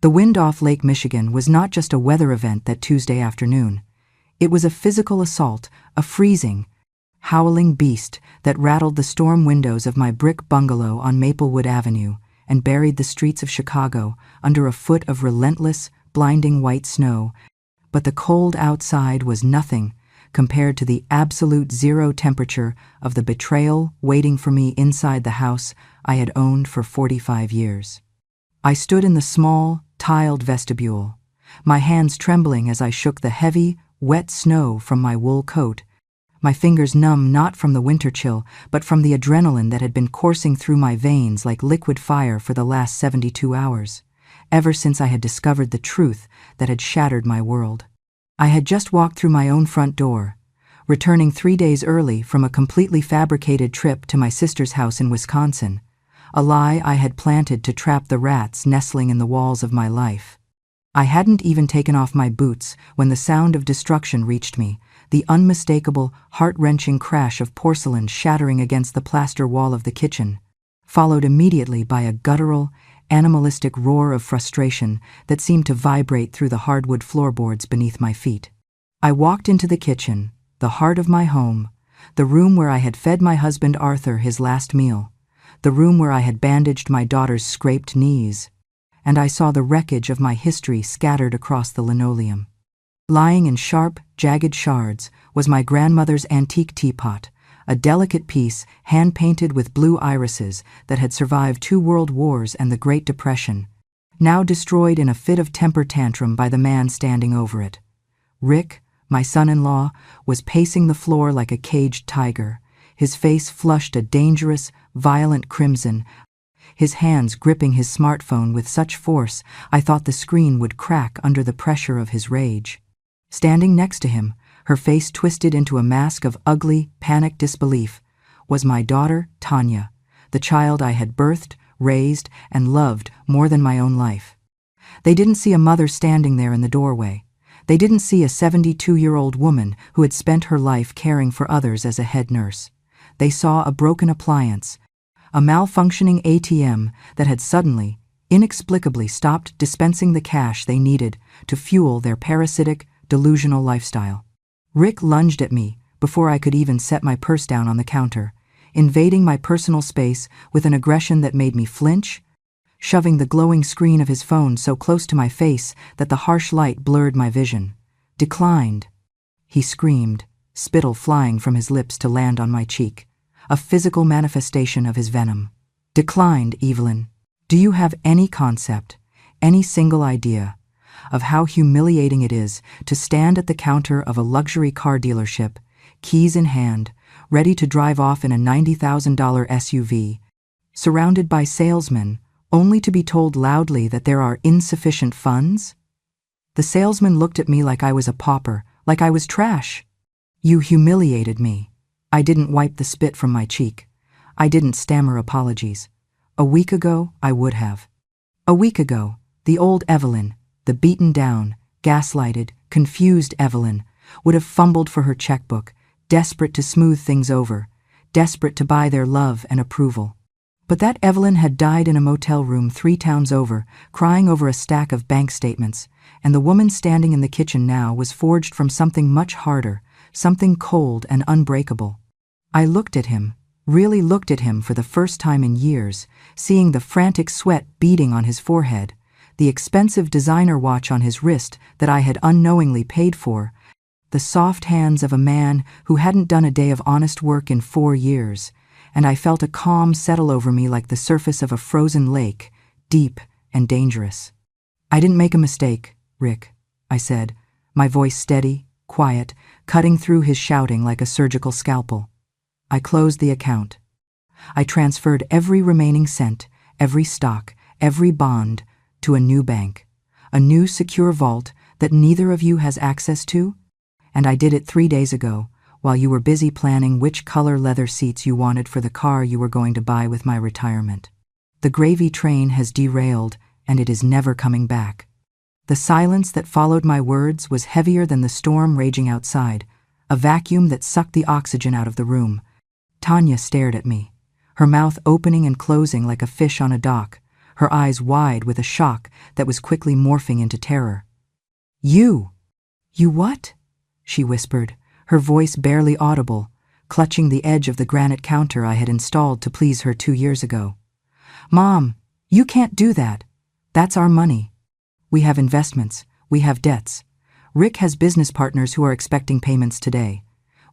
The wind off Lake Michigan was not just a weather event that Tuesday afternoon. It was a physical assault, a freezing, howling beast that rattled the storm windows of my brick bungalow on Maplewood Avenue and buried the streets of Chicago under a foot of relentless, blinding white snow. But the cold outside was nothing compared to the absolute zero temperature of the betrayal waiting for me inside the house I had owned for 45 years. I stood in the small, tiled vestibule, my hands trembling as I shook the heavy, wet snow from my wool coat, my fingers numb not from the winter chill, but from the adrenaline that had been coursing through my veins like liquid fire for the last 72 hours, ever since I had discovered the truth that had shattered my world. I had just walked through my own front door, returning 3 days early from a completely fabricated trip to my sister's house in Wisconsin, a lie I had planted to trap the rats nestling in the walls of my life. I hadn't even taken off my boots when the sound of destruction reached me, the unmistakable, heart-wrenching crash of porcelain shattering against the plaster wall of the kitchen, followed immediately by a guttural, animalistic roar of frustration that seemed to vibrate through the hardwood floorboards beneath my feet. I walked into the kitchen, the heart of my home, the room where I had fed my husband Arthur his last meal, the room where I had bandaged my daughter's scraped knees, and I saw the wreckage of my history scattered across the linoleum. Lying in sharp, jagged shards was my grandmother's antique teapot, a delicate piece hand-painted with blue irises that had survived 2 world wars and the Great Depression, now destroyed in a fit of temper tantrum by the man standing over it. Rick, my son-in-law, was pacing the floor like a caged tiger, his face flushed a dangerous, violent crimson, his hands gripping his smartphone with such force I thought the screen would crack under the pressure of his rage. Standing next to him, her face twisted into a mask of ugly, panicked disbelief, was my daughter, Tanya, the child I had birthed, raised, and loved more than my own life. They didn't see a mother standing there in the doorway. They didn't see a 72-year-old woman who had spent her life caring for others as a head nurse. They saw a broken appliance, a malfunctioning ATM that had suddenly, inexplicably stopped dispensing the cash they needed to fuel their parasitic, delusional lifestyle. Rick lunged at me before I could even set my purse down on the counter, invading my personal space with an aggression that made me flinch, shoving the glowing screen of his phone so close to my face that the harsh light blurred my vision. "Declined," he screamed, spittle flying from his lips to land on my cheek, a physical manifestation of his venom. "Declined, Evelyn. Do you have any concept, any single idea, of how humiliating it is to stand at the counter of a luxury car dealership, keys in hand, ready to drive off in a $90,000 SUV, surrounded by salesmen, only to be told loudly that there are insufficient funds?" The salesman looked at me like I was a pauper, like I was trash. "You humiliated me." I didn't wipe the spit from my cheek. I didn't stammer apologies. A week ago, I would have. A week ago, the old Evelyn, the beaten down, gaslighted, confused Evelyn, would have fumbled for her checkbook, desperate to smooth things over, desperate to buy their love and approval. But that Evelyn had died in a motel room 3 towns over, crying over a stack of bank statements, and the woman standing in the kitchen now was forged from something much harder, something cold and unbreakable. I looked at him, really looked at him for the first time in years, seeing the frantic sweat beading on his forehead, the expensive designer watch on his wrist that I had unknowingly paid for, the soft hands of a man who hadn't done a day of honest work in 4 years, and I felt a calm settle over me like the surface of a frozen lake, deep and dangerous. "I didn't make a mistake, Rick," I said, my voice steady, quiet, cutting through his shouting like a surgical scalpel. "I closed the account. I transferred every remaining cent, every stock, every bond, to a new bank, a new secure vault that neither of you has access to, and I did it 3 days ago, while you were busy planning which color leather seats you wanted for the car you were going to buy with my retirement. The gravy train has derailed, and it is never coming back." The silence that followed my words was heavier than the storm raging outside, a vacuum that sucked the oxygen out of the room. Tanya stared at me, her mouth opening and closing like a fish on a dock, her eyes wide with a shock that was quickly morphing into terror. You what? She whispered, her voice barely audible, clutching the edge of the granite counter I had installed to please her 2 years ago. Mom, you can't do that. That's our money. We have investments. We have debts. Rick has business partners who are expecting payments today.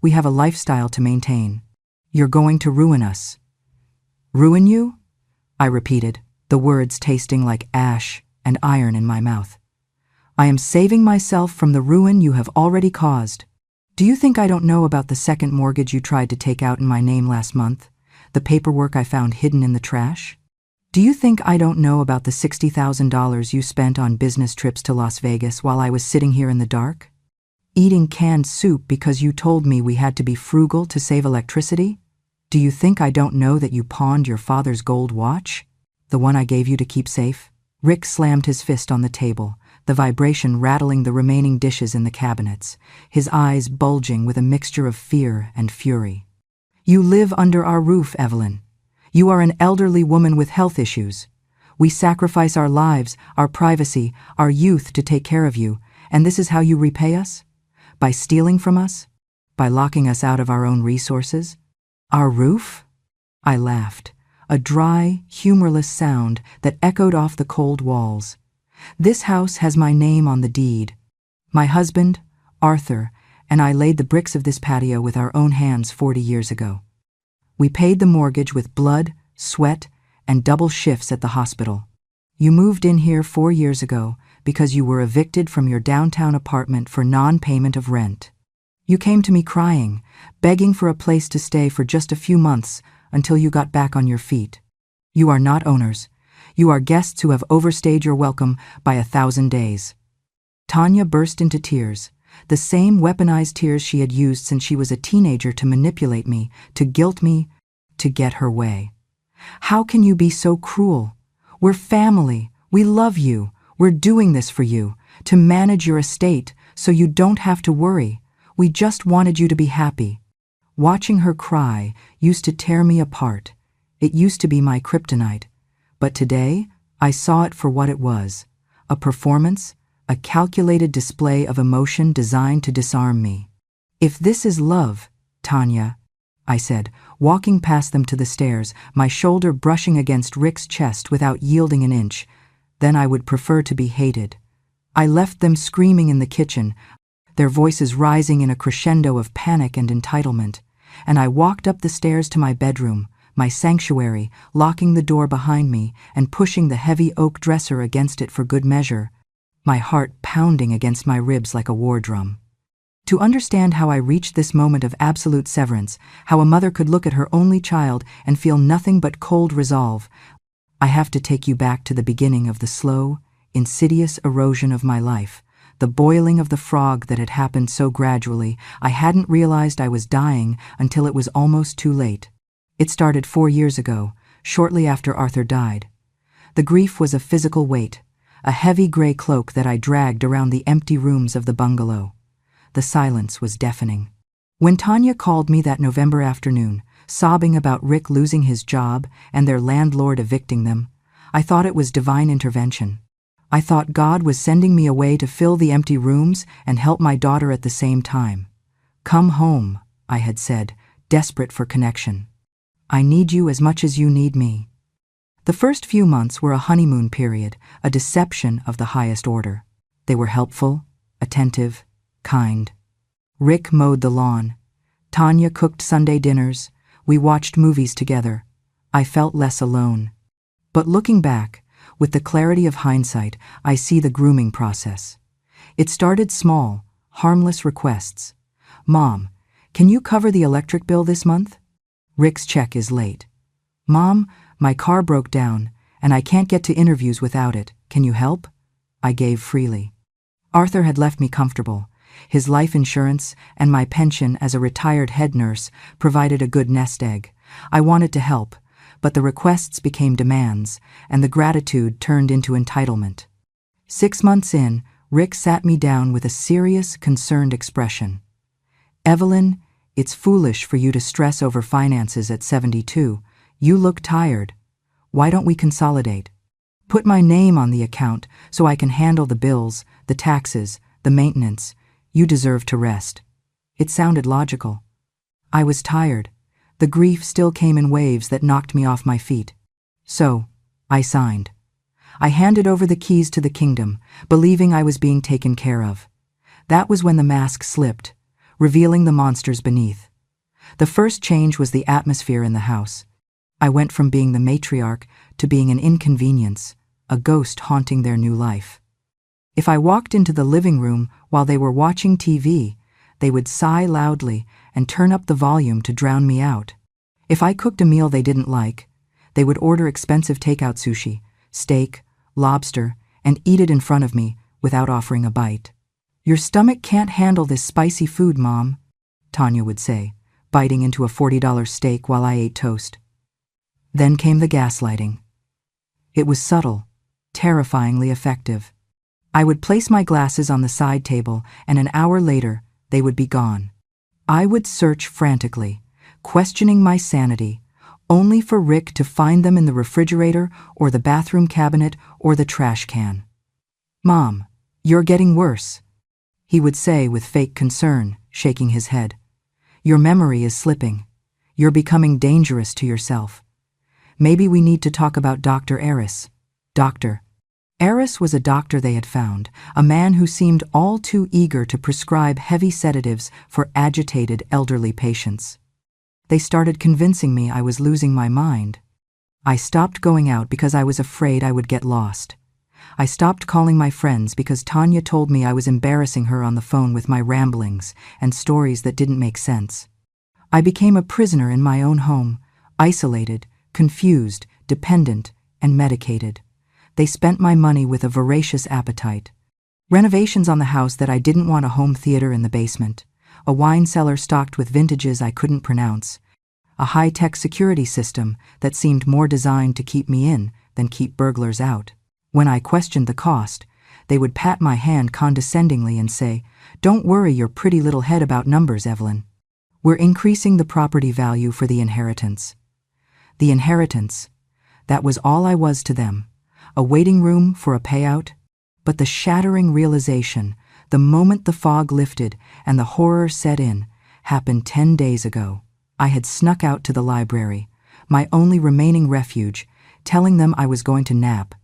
We have a lifestyle to maintain. You're going to ruin us. Ruin you? I repeated, the words tasting like ash and iron in my mouth. I am saving myself from the ruin you have already caused. Do you think I don't know about the second mortgage you tried to take out in my name last month? The paperwork I found hidden in the trash? Do you think I don't know about the $60,000 you spent on business trips to Las Vegas while I was sitting here in the dark? Eating canned soup because you told me we had to be frugal to save electricity? Do you think I don't know that you pawned your father's gold watch? The one I gave you to keep safe? Rick slammed his fist on the table, the vibration rattling the remaining dishes in the cabinets, his eyes bulging with a mixture of fear and fury. You live under our roof, Evelyn. You are an elderly woman with health issues. We sacrifice our lives, our privacy, our youth to take care of you, and this is how you repay us? By stealing from us? By locking us out of our own resources? Our roof? I laughed, a dry, humorless sound that echoed off the cold walls. This house has my name on the deed. My husband, Arthur, and I laid the bricks of this patio with our own hands 40 years ago. We paid the mortgage with blood, sweat, and double shifts at the hospital. You moved in here 4 years ago because you were evicted from your downtown apartment for non-payment of rent. You came to me crying, begging for a place to stay for just a few months until you got back on your feet. You are not owners. You are guests who have overstayed your welcome by 1,000 days. Tanya burst into tears, the same weaponized tears she had used since she was a teenager to manipulate me, to guilt me, to get her way. How can you be so cruel? We're family. We love you. We're doing this for you, to manage your estate so you don't have to worry. We just wanted you to be happy. Watching her cry used to tear me apart. It used to be my kryptonite. But today, I saw it for what it was, a performance, a calculated display of emotion designed to disarm me. If this is love, Tanya, I said, walking past them to the stairs, my shoulder brushing against Rick's chest without yielding an inch, then I would prefer to be hated. I left them screaming in the kitchen, their voices rising in a crescendo of panic and entitlement, and I walked up the stairs to my bedroom, my sanctuary, locking the door behind me and pushing the heavy oak dresser against it for good measure, my heart pounding against my ribs like a war drum. To understand how I reached this moment of absolute severance, how a mother could look at her only child and feel nothing but cold resolve, I have to take you back to the beginning of the slow, insidious erosion of my life, the boiling of the frog that had happened so gradually I hadn't realized I was dying until it was almost too late. It started 4 years ago, shortly after Arthur died. The grief was a physical weight, a heavy gray cloak that I dragged around the empty rooms of the bungalow. The silence was deafening. When Tanya called me that November afternoon, sobbing about Rick losing his job and their landlord evicting them, I thought it was divine intervention. I thought God was sending me away to fill the empty rooms and help my daughter at the same time. Come home, I had said, desperate for connection. I need you as much as you need me. The first few months were a honeymoon period, a deception of the highest order. They were helpful, attentive, kind. Rick mowed the lawn. Tanya cooked Sunday dinners. We watched movies together. I felt less alone. But looking back, with the clarity of hindsight, I see the grooming process. It started small, harmless requests. Mom, can you cover the electric bill this month? Rick's check is late. Mom, my car broke down, and I can't get to interviews without it. Can you help? I gave freely. Arthur had left me comfortable. His life insurance and my pension as a retired head nurse provided a good nest egg. I wanted to help, but the requests became demands, and the gratitude turned into entitlement. 6 months in, Rick sat me down with a serious, concerned expression. Evelyn, it's foolish for you to stress over finances at 72. You look tired. Why don't we consolidate? Put my name on the account so I can handle the bills, the taxes, the maintenance. You deserve to rest. It sounded logical. I was tired. The grief still came in waves that knocked me off my feet. So, I signed. I handed over the keys to the kingdom, believing I was being taken care of. That was when the mask slipped, revealing the monsters beneath. The first change was the atmosphere in the house. I went from being the matriarch to being an inconvenience, a ghost haunting their new life. If I walked into the living room while they were watching TV, they would sigh loudly and turn up the volume to drown me out. If I cooked a meal they didn't like, they would order expensive takeout sushi, steak, lobster, and eat it in front of me without offering a bite. "Your stomach can't handle this spicy food, Mom," Tanya would say, biting into a $40 steak while I ate toast. Then came the gaslighting. It was subtle, terrifyingly effective. I would place my glasses on the side table, and an hour later, they would be gone. I would search frantically, questioning my sanity, only for Rick to find them in the refrigerator or the bathroom cabinet or the trash can. "Mom, you're getting worse," he would say with fake concern, shaking his head. "Your memory is slipping. You're becoming dangerous to yourself. Maybe we need to talk about Dr. Eris." Dr. Eris was a doctor they had found, a man who seemed all too eager to prescribe heavy sedatives for agitated elderly patients. They started convincing me I was losing my mind. I stopped going out because I was afraid I would get lost. I stopped calling my friends because Tanya told me I was embarrassing her on the phone with my ramblings and stories that didn't make sense. I became a prisoner in my own home, isolated, confused, dependent, and medicated. They spent my money with a voracious appetite. Renovations on the house that I didn't want, a home theater in the basement, a wine cellar stocked with vintages I couldn't pronounce, a high-tech security system that seemed more designed to keep me in than keep burglars out. When I questioned the cost, they would pat my hand condescendingly and say, "Don't worry your pretty little head about numbers, Evelyn. We're increasing the property value for the inheritance." The inheritance, that was all I was to them, a waiting room for a payout. But the shattering realization, the moment the fog lifted and the horror set in, happened 10 days ago. I had snuck out to the library, my only remaining refuge, telling them I was going to nap.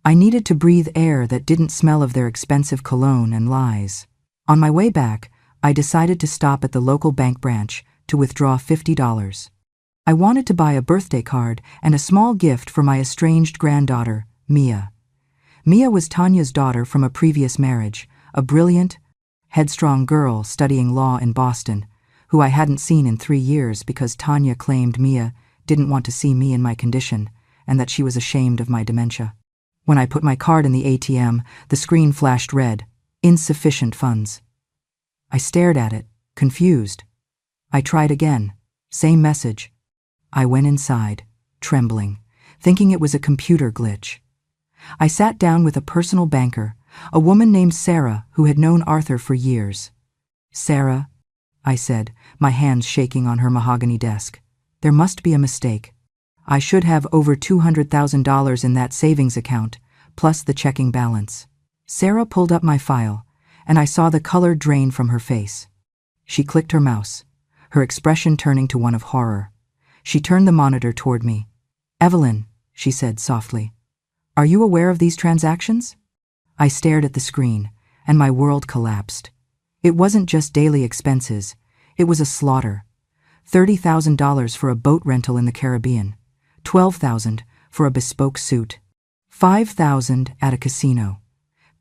I needed to breathe air that didn't smell of their expensive cologne and lies. On my way back, I decided to stop at the local bank branch to withdraw $50. I wanted to buy a birthday card and a small gift for my estranged granddaughter, Mia. Mia was Tanya's daughter from a previous marriage, a brilliant, headstrong girl studying law in Boston, who I hadn't seen in 3 years because Tanya claimed Mia didn't want to see me in my condition and that she was ashamed of my dementia. When I put my card in the ATM, the screen flashed red, insufficient funds. I stared at it, confused. I tried again, same message. I went inside, trembling, thinking it was a computer glitch. I sat down with a personal banker, a woman named Sarah who had known Arthur for years. "Sarah," I said, my hands shaking on her mahogany desk, "there must be a mistake. I should have over $200,000 in that savings account, plus the checking balance." Sarah pulled up my file, and I saw the color drain from her face. She clicked her mouse, her expression turning to one of horror. She turned the monitor toward me. "Evelyn," she said softly, "are you aware of these transactions?" I stared at the screen, and my world collapsed. It wasn't just daily expenses, it was a slaughter. $30,000 for a boat rental in the Caribbean, $12,000 for a bespoke suit, $5,000 at a casino,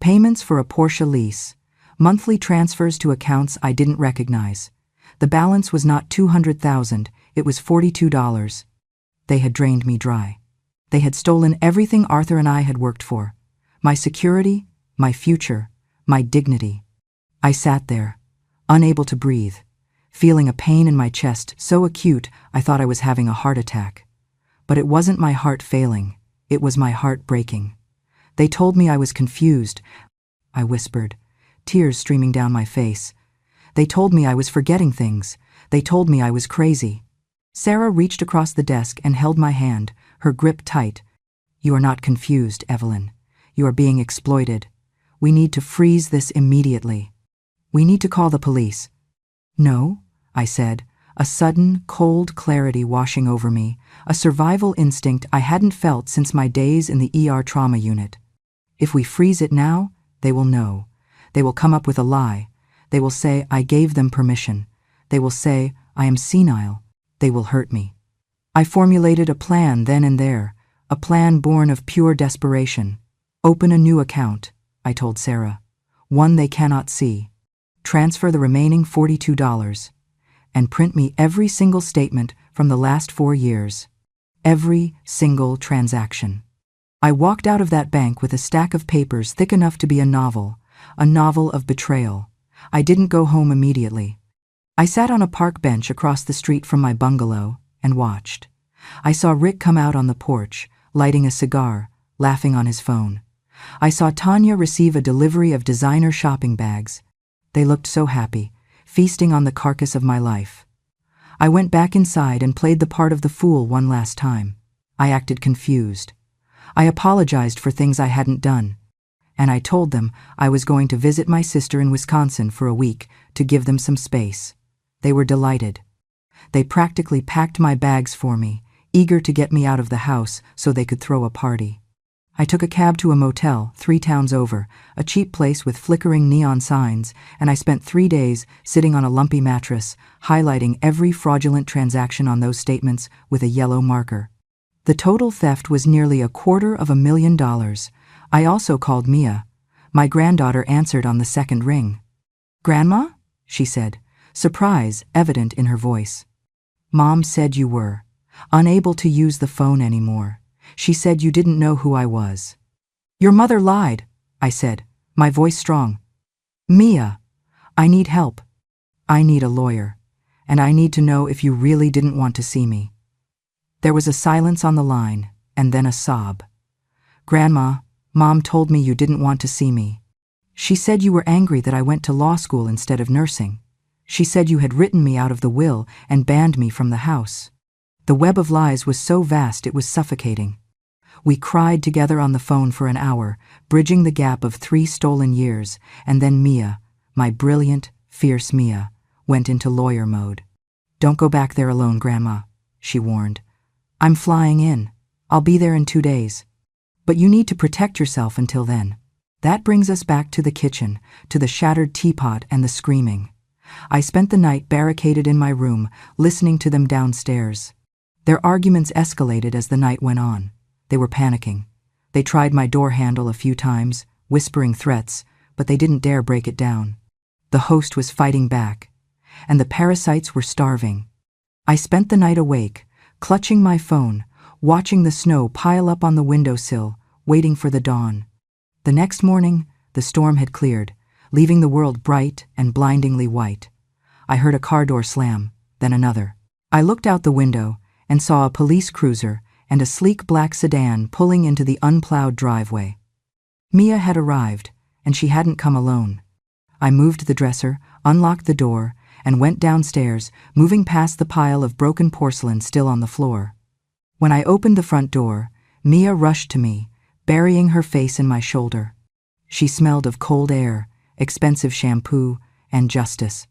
payments for a Porsche lease, monthly transfers to accounts I didn't recognize. The balance was not $200,000, it was $42. They had drained me dry. They had stolen everything Arthur and I had worked for. My security, my future, my dignity. I sat there, unable to breathe, feeling a pain in my chest so acute I thought I was having a heart attack. But it wasn't my heart failing, it was my heart breaking. They told me I was confused, I whispered, tears streaming down my face. They told me I was forgetting things. They told me I was crazy. Sarah reached across the desk and held my hand, her grip tight. You are not confused, Evelyn. You are being exploited. We need to freeze this immediately. We need to call the police. No, I said, a sudden, cold clarity washing over me, a survival instinct I hadn't felt since my days in the ER trauma unit. If we freeze it now, they will know. They will come up with a lie. They will say I gave them permission. They will say I am senile. They will hurt me. I formulated a plan then and there, a plan born of pure desperation. Open a new account, I told Sarah. One they cannot see. Transfer the remaining $42. And print me every single statement from the last 4 years. Every single transaction. I walked out of that bank with a stack of papers thick enough to be a novel of betrayal. I didn't go home immediately. I sat on a park bench across the street from my bungalow and watched. I saw Rick come out on the porch, lighting a cigar, laughing on his phone. I saw Tanya receive a delivery of designer shopping bags. They looked so happy, feasting on the carcass of my life. I went back inside and played the part of the fool one last time. I acted confused. I apologized for things I hadn't done. And I told them I was going to visit my sister in Wisconsin for a week to give them some space. They were delighted. They practically packed my bags for me, eager to get me out of the house so they could throw a party. I took a cab to a motel 3 towns over, a cheap place with flickering neon signs, and I spent 3 days sitting on a lumpy mattress, highlighting every fraudulent transaction on those statements with a yellow marker. The total theft was nearly $250,000. I also called Mia. My granddaughter answered on the second ring. "Grandma?" she said, surprise evident in her voice. "Mom said you were unable to use the phone anymore. She said you didn't know who I was." "Your mother lied," I said, my voice strong. "Mia, I need help. I need a lawyer, and I need to know if you really didn't want to see me." There was a silence on the line, and then a sob. "Grandma, Mom told me you didn't want to see me. She said you were angry that I went to law school instead of nursing. She said you had written me out of the will and banned me from the house." The web of lies was so vast it was suffocating. We cried together on the phone for an hour, bridging the gap of 3 stolen years, and then Mia, my brilliant, fierce Mia, went into lawyer mode. "Don't go back there alone, Grandma," she warned. "I'm flying in. I'll be there in 2 days. But you need to protect yourself until then." That brings us back to the kitchen, to the shattered teapot and the screaming. I spent the night barricaded in my room, listening to them downstairs. Their arguments escalated as the night went on. They were panicking. They tried my door handle a few times, whispering threats, but they didn't dare break it down. The host was fighting back, and the parasites were starving. I spent the night awake, clutching my phone, watching the snow pile up on the windowsill, waiting for the dawn. The next morning, the storm had cleared, leaving the world bright and blindingly white. I heard a car door slam, then another. I looked out the window and saw a police cruiser and a sleek black sedan pulling into the unplowed driveway. Mia had arrived, and she hadn't come alone. I moved the dresser, unlocked the door, and went downstairs, moving past the pile of broken porcelain still on the floor. When I opened the front door, Mia rushed to me, burying her face in my shoulder. She smelled of cold air, expensive shampoo, and justice.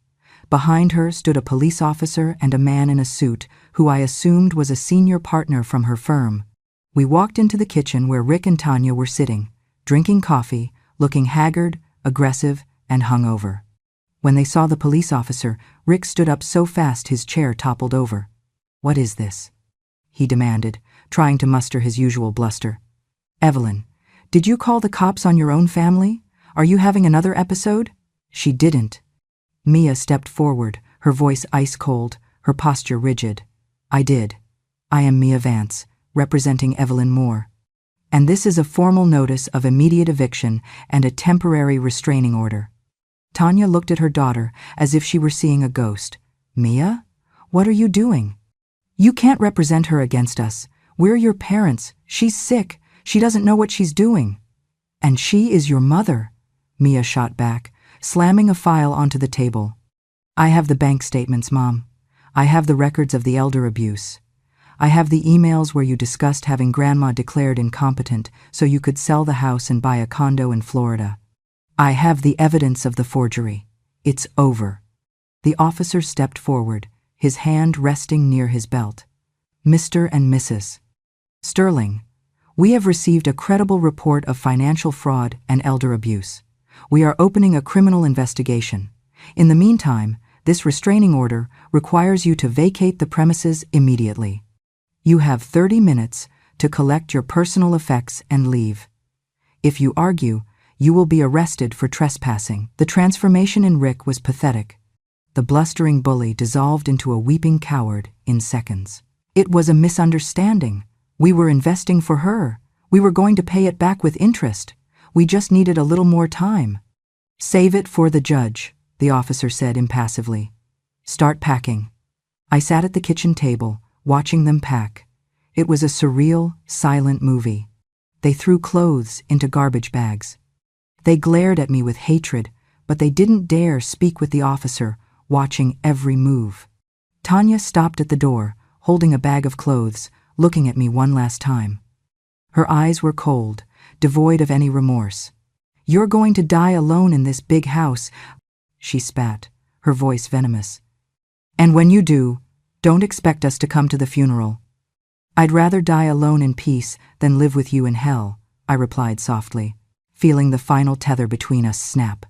Behind her stood a police officer and a man in a suit who I assumed was a senior partner from her firm. We walked into the kitchen where Rick and Tanya were sitting, drinking coffee, looking haggard, aggressive, and hungover. When they saw the police officer, Rick stood up so fast his chair toppled over. "What is this?" he demanded, trying to muster his usual bluster. "Evelyn, did you call the cops on your own family? Are you having another episode?" She didn't. Mia stepped forward, her voice ice cold, her posture rigid. "I did. I am Mia Vance, representing Evelyn Moore. And this is a formal notice of immediate eviction and a temporary restraining order." Tanya looked at her daughter as if she were seeing a ghost. "Mia? What are you doing? You can't represent her against us. We're your parents. She's sick. She doesn't know what she's doing." "And she is your mother," Mia shot back, slamming a file onto the table. "I have the bank statements, Mom. I have the records of the elder abuse. I have the emails where you discussed having Grandma declared incompetent so you could sell the house and buy a condo in Florida. I have the evidence of the forgery. It's over." The officer stepped forward, his hand resting near his belt. "Mr. and Mrs. Sterling, we have received a credible report of financial fraud and elder abuse. We are opening a criminal investigation. In the meantime, this restraining order requires you to vacate the premises immediately. You have 30 minutes to collect your personal effects and leave. If you argue, you will be arrested for trespassing." The transformation in Rick was pathetic. The blustering bully dissolved into a weeping coward in seconds. "It was a misunderstanding. We were investing for her. We were going to pay it back with interest. We just needed a little more time." "Save it for the judge," the officer said impassively. "Start packing." I sat at the kitchen table, watching them pack. It was a surreal, silent movie. They threw clothes into garbage bags. They glared at me with hatred, but they didn't dare speak with the officer, watching every move. Tanya stopped at the door, holding a bag of clothes, looking at me one last time. Her eyes were cold, devoid of any remorse. "You're going to die alone in this big house," she spat, her voice venomous. "And when you do, don't expect us to come to the funeral." "I'd rather die alone in peace than live with you in hell," I replied softly, feeling the final tether between us snap.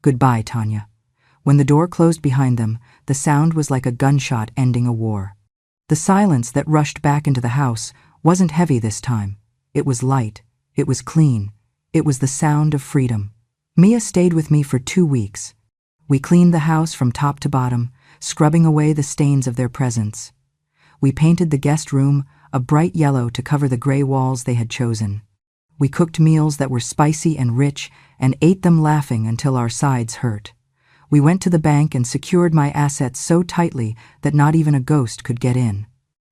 "Goodbye, Tanya." When the door closed behind them, the sound was like a gunshot ending a war. The silence that rushed back into the house wasn't heavy this time. It was light. It was clean. It was the sound of freedom. Mia stayed with me for 2 weeks. We cleaned the house from top to bottom, scrubbing away the stains of their presence. We painted the guest room a bright yellow to cover the gray walls they had chosen. We cooked meals that were spicy and rich and ate them laughing until our sides hurt. We went to the bank and secured my assets so tightly that not even a ghost could get in.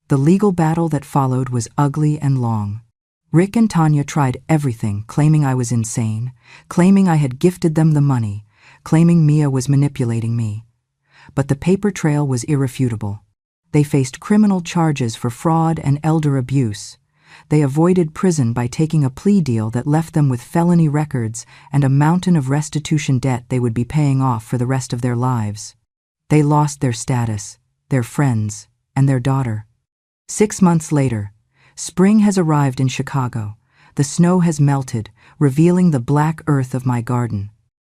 The legal battle that followed was ugly and long. Rick and Tanya tried everything, claiming I was insane, claiming I had gifted them the money, claiming Mia was manipulating me. But the paper trail was irrefutable. They faced criminal charges for fraud and elder abuse. They avoided prison by taking a plea deal that left them with felony records and a mountain of restitution debt they would be paying off for the rest of their lives. They lost their status, their friends, and their daughter. 6 months later, spring has arrived in Chicago. The snow has melted, revealing the black earth of my garden.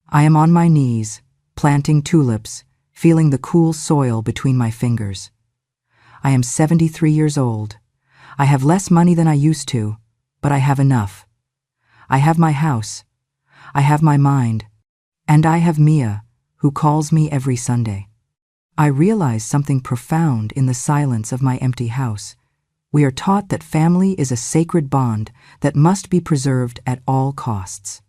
I am on my knees, planting tulips, feeling the cool soil between my fingers. I am 73 years old. I have less money than I used to, but I have enough. I have my house. I have my mind. And I have Mia, who calls me every Sunday. I realize something profound in the silence of my empty house. We are taught that family is a sacred bond that must be preserved at all costs.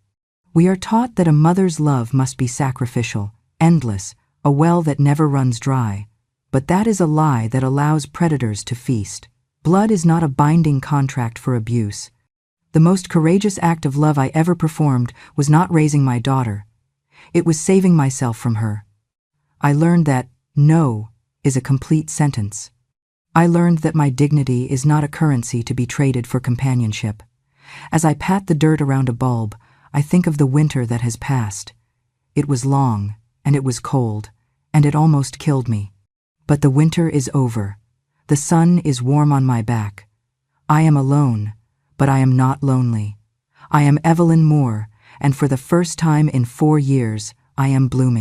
We are taught that a mother's love must be sacrificial, endless, a well that never runs dry. But that is a lie that allows predators to feast. Blood is not a binding contract for abuse. The most courageous act of love I ever performed was not raising my daughter. It was saving myself from her. I learned that no is a complete sentence. I learned that my dignity is not a currency to be traded for companionship. As I pat the dirt around a bulb, I think of the winter that has passed. It was long, and it was cold, and it almost killed me. But the winter is over. The sun is warm on my back. I am alone, but I am not lonely. I am Evelyn Moore, and for the first time in 4 years, I am blooming.